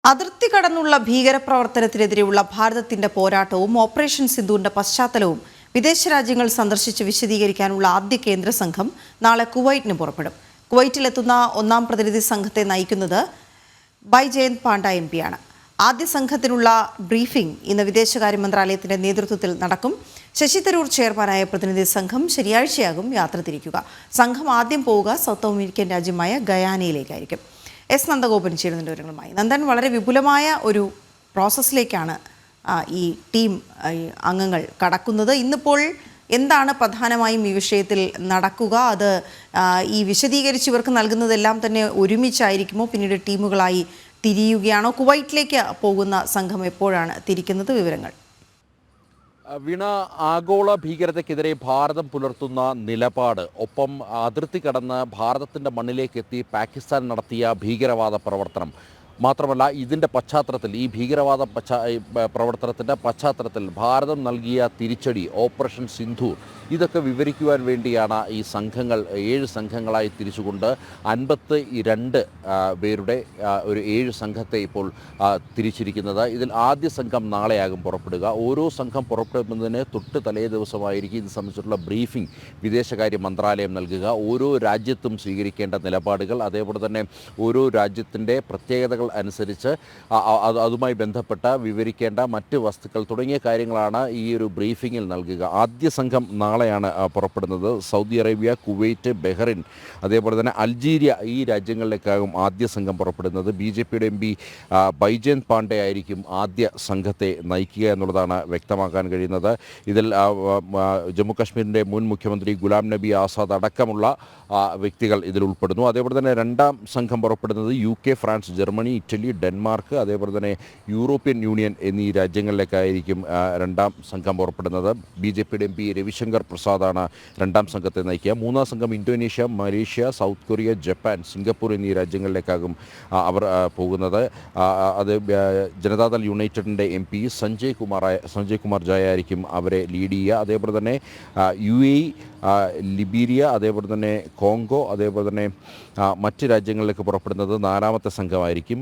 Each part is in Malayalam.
അതിർത്തി കടന്നുള്ള ഭീകരപ്രവർത്തനത്തിനെതിരെയുള്ള ഭാരതത്തിന്റെ പോരാട്ടവും ഓപ്പറേഷൻ സിന്ദൂറിന്റെ പശ്ചാത്തലവും വിദേശ രാജ്യങ്ങൾ സന്ദർശിച്ച് വിശദീകരിക്കാനുള്ള ആദ്യ കേന്ദ്ര സംഘം നാളെ കുവൈറ്റിന് പുറപ്പെടും. കുവൈറ്റിലെത്തുന്ന ഒന്നാം പ്രതിനിധി സംഘത്തെ നയിക്കുന്നത് ബൈജയന്ത് പാണ്ഡ എംപിയാണ്. ആദ്യ സംഘത്തിനുള്ള ബ്രീഫിംഗ് ഇന്ന് വിദേശകാര്യ മന്ത്രാലയത്തിന്റെ നേതൃത്വത്തിൽ നടക്കും. ശശി തരൂർ ചെയർമാനായ പ്രതിനിധി സംഘം ശനിയാഴ്ചയാകും യാത്ര തിരിക്കുക. സംഘം ആദ്യം പോവുക സൗത്ത് അമേരിക്കൻ രാജ്യമായ ഗയാനയിലേക്കായിരിക്കും. എസ് നന്ദഗോപൻ ചേരുന്നതിൻ്റെ വിവരങ്ങളുമായി. നന്ദൻ, വളരെ വിപുലമായ ഒരു പ്രോസസ്സിലേക്കാണ് ഈ ടീം അംഗങ്ങൾ കടക്കുന്നത്. ഇന്നിപ്പോൾ എന്താണ് പ്രധാനമായും ഈ വിഷയത്തിൽ നടക്കുക? അത് ഈ വിശദീകരിച്ച് ഇവർക്ക് നൽകുന്നതെല്ലാം തന്നെ ഒരുമിച്ചായിരിക്കുമോ? പിന്നീട് ടീമുകളായി തിരിയുകയാണോ? കുവൈറ്റിലേക്ക് പോകുന്ന സംഘം എപ്പോഴാണ് തിരിക്കുന്നത്? വിവരങ്ങൾ. വീണ, ആഗോള ഭീകരതയ്ക്കെതിരെ ഭാരതം പുലർത്തുന്ന നിലപാട്, ഒപ്പം അതിർത്തി കടന്ന് ഭാരതത്തിൻ്റെ മണ്ണിലേക്കെത്തി പാകിസ്ഥാൻ നടത്തിയ ഭീകരവാദ പ്രവർത്തനം മാത്രമല്ല, ഇതിൻ്റെ പശ്ചാത്തലത്തിൽ ഈ ഭീകരവാദ പ്രവർത്തനത്തിൻ്റെ പശ്ചാത്തലത്തിൽ ഭാരതം നൽകിയ തിരിച്ചടി, ഓപ്പറേഷൻ സിന്ധൂർ, ഇതൊക്കെ വിവരിക്കുവാൻ വേണ്ടിയാണ് ഈ സംഘങ്ങൾ 7 സംഘങ്ങളായി തിരിച്ചുകൊണ്ട് 52 പേരുടെ ഒരു 7 സംഘത്തെ ഇപ്പോൾ തിരിച്ചിരിക്കുന്നത്. ഇതിൽ ആദ്യ സംഘം നാളെയാകും പുറപ്പെടുക. ഓരോ സംഘം പുറപ്പെടുന്നതിന് തൊട്ട് തലേ ദിവസമായിരിക്കും ഇത് സംബന്ധിച്ചിട്ടുള്ള ബ്രീഫിംഗ് വിദേശകാര്യ മന്ത്രാലയം നൽകുക. ഓരോ രാജ്യത്തും സ്വീകരിക്കേണ്ട നിലപാടുകൾ, അതേപോലെ തന്നെ ഓരോ രാജ്യത്തിൻ്റെ പ്രത്യേകതകൾ അനുസരിച്ച് അതുമായി ബന്ധപ്പെട്ട വിവരിക്കേണ്ട മറ്റ് വസ്തുക്കൾ തുടങ്ങിയ കാര്യങ്ങളാണ് ഈ ഒരു ബ്രീഫിങ്ങിൽ നൽകുക. ആദ്യ സംഘം നാളെയാണ് പുറപ്പെടുന്നത്. സൗദി അറേബ്യ, കുവൈറ്റ്, ബഹ്റിൻ, അതേപോലെ തന്നെ അൾജീരിയ, ഈ രാജ്യങ്ങളിലേക്കാകും ആദ്യ സംഘം പുറപ്പെടുന്നത്. BJPയുടെ MP ബൈജയന്ത് പാണ്ഡ ആയിരിക്കും ആദ്യ സംഘത്തെ നയിക്കുക എന്നുള്ളതാണ് വ്യക്തമാക്കാൻ കഴിയുന്നത്. ഇതിൽ ജമ്മു കാശ്മീരിൻ്റെ മുൻ മുഖ്യമന്ത്രി ഗുലാം നബി ആസാദ് അടക്കമുള്ള വ്യക്തികൾ ഇതിൽ ഉൾപ്പെടുന്നു. അതേപോലെ തന്നെ രണ്ടാം സംഘം പുറപ്പെടുന്നത് UK, France, Germany, Italy, Denmark, അതേപോലെ തന്നെ യൂറോപ്യൻ യൂണിയൻ എന്നീ രാജ്യങ്ങളിലേക്കായിരിക്കും രണ്ടാം സംഘം പുറപ്പെടുന്നത്. BJPയുടെ MP രവിശങ്കർ പ്രസാദാണ് രണ്ടാം സംഘത്തെ നയിക്കുക. മൂന്നാം സംഘം Indonesia, Malaysia, south Korea, Japan, Singapore എന്നീ രാജ്യങ്ങളിലേക്കാകും അവർ പോകുന്നത്. അത് ജനതാദൾ യുണൈറ്റഡിൻ്റെ MP സഞ്ജയ് കുമാർ ജായ ആയിരിക്കും അവരെ ലീഡ് ചെയ്യുക. അതേപോലെ തന്നെ UAE, ലിബീരിയ, അതേപോലെ തന്നെ കോങ്കോ, അതേപോലെ തന്നെ മറ്റ് രാജ്യങ്ങളിലേക്ക് പുറപ്പെടുന്നത് നാലാമത്തെ സംഘമായിരിക്കും.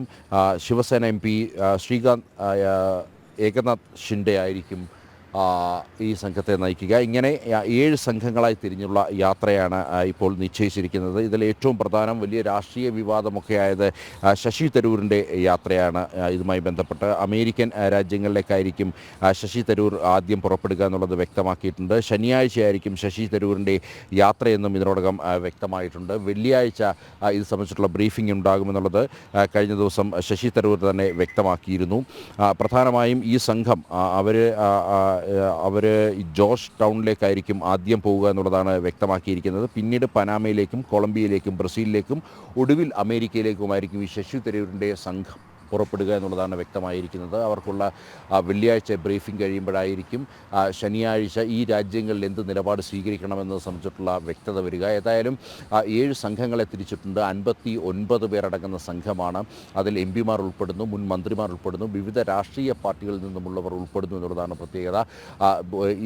ശിവസേന MP ശ്രീകാന്ത് ഏകനാഥ് ഷിൻഡെ ആയിരിക്കും ഈ സംഘത്തെ നയിക്കുക. ഇങ്ങനെ 7 സംഘങ്ങളായി തിരിഞ്ഞുള്ള യാത്രയാണ് ഇപ്പോൾ നിശ്ചയിച്ചിരിക്കുന്നത്. ഇതിൽ ഏറ്റവും പ്രധാനം, വലിയ രാഷ്ട്രീയ വിവാദമൊക്കെ ആയത് ശശി തരൂരിൻ്റെ യാത്രയാണ്. ഇതുമായി ബന്ധപ്പെട്ട് അമേരിക്കൻ രാജ്യങ്ങളിലേക്കായിരിക്കും ശശി തരൂർ ആദ്യം പുറപ്പെടുക എന്നുള്ളത് വ്യക്തമാക്കിയിട്ടുണ്ട്. ശനിയാഴ്ചയായിരിക്കും ശശി തരൂരിൻ്റെ യാത്രയെന്നും ഇതിനോടകം വ്യക്തമായിട്ടുണ്ട്. വെള്ളിയാഴ്ച ഇത് സംബന്ധിച്ചിട്ടുള്ള ബ്രീഫിംഗ് ഉണ്ടാകുമെന്നുള്ളത് കഴിഞ്ഞ ദിവസം ശശി തരൂർ തന്നെ വ്യക്തമാക്കിയിരുന്നു. പ്രധാനമായും ഈ സംഘം അവർ ജോർജ് ടൗണിലേക്കായിരിക്കും ആദ്യം പോവുക എന്നുള്ളതാണ് വ്യക്തമാക്കിയിരിക്കുന്നത്. പിന്നീട് പനാമയിലേക്കും, കൊളംബിയയിലേക്കും, ബ്രസീലിലേക്കും, ഒടുവിൽ അമേരിക്കയിലേക്കുമായിരിക്കും ഈ ശശി തരൂരിൻ്റെ സംഘം പുറപ്പെടുക എന്നുള്ളതാണ് വ്യക്തമായിരിക്കുന്നത്. അവർക്കുള്ള വെള്ളിയാഴ്ച ബ്രീഫിംഗ് കഴിയുമ്പോഴായിരിക്കും ശനിയാഴ്ച ഈ രാജ്യങ്ങളിൽ എന്ത് നിലപാട് സ്വീകരിക്കണമെന്നത് സംബന്ധിച്ചിട്ടുള്ള വ്യക്തത വരിക. ഏതായാലും 7 സംഘങ്ങളെ തിരിച്ചിട്ടുണ്ട്. 59 പേരടങ്ങുന്ന സംഘമാണ്. അതിൽ MPമാർ ഉൾപ്പെടുന്നു, മുൻ മന്ത്രിമാർ ഉൾപ്പെടുന്നു, വിവിധ രാഷ്ട്രീയ പാർട്ടികളിൽ നിന്നുമുള്ളവർ ഉൾപ്പെടുന്നു എന്നുള്ളതാണ് പ്രത്യേകത.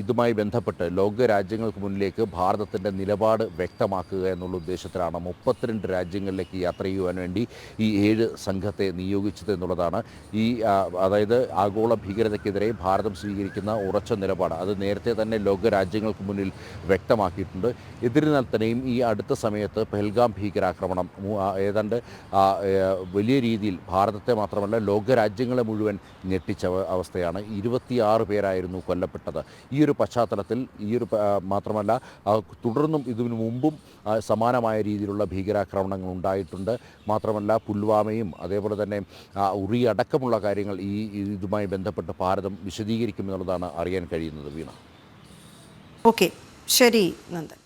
ഇതുമായി ബന്ധപ്പെട്ട് ലോക രാജ്യങ്ങൾക്ക് മുന്നിലേക്ക് ഭാരതത്തിൻ്റെ നിലപാട് വ്യക്തമാക്കുക എന്നുള്ള ഉദ്ദേശത്തിലാണ് 32 രാജ്യങ്ങളിലേക്ക് യാത്ര ചെയ്യുവാൻ വേണ്ടി ഈ 7 സംഘത്തെ നിയോഗിച്ചത് എന്നുള്ളതാണ്. അതായത് ആഗോള ഭീകരതയ്ക്കെതിരെ ഭാരതം സ്വീകരിക്കുന്ന ഉറച്ച നിലപാട് അത് നേരത്തെ തന്നെ ലോക രാജ്യങ്ങൾക്ക് മുന്നിൽ വ്യക്തമാക്കിയിട്ടുണ്ട്. എന്നിരുന്നാൽ തന്നെയും ഈ അടുത്ത സമയത്ത് പെഹൽഗാം ഭീകരാക്രമണം ഏതാണ്ട് വലിയ രീതിയിൽ ഭാരതത്തെ മാത്രമല്ല ലോക രാജ്യങ്ങളെ മുഴുവൻ ഞെട്ടിച്ച അവസ്ഥയാണ്. 26 പേരായിരുന്നു കൊല്ലപ്പെട്ടത്. ഈ ഒരു പശ്ചാത്തലത്തിൽ മാത്രമല്ല തുടർന്നും ഇതിനു മുമ്പും സമാനമായ രീതിയിലുള്ള ഭീകരാക്രമണങ്ങൾ ഉണ്ടായിട്ടുണ്ട്. മാത്രമല്ല പുൽവാമയും അതേപോലെ തന്നെ ഉറി അടക്കമുള്ള കാര്യങ്ങൾ ഇതുമായി ബന്ധപ്പെട്ട് ഭാരതം വിശദീകരിക്കുമെന്നുള്ളതാണ് അറിയാൻ കഴിയുന്നത്. വീണ. ഓക്കെ, ശരി നന്ദൻ.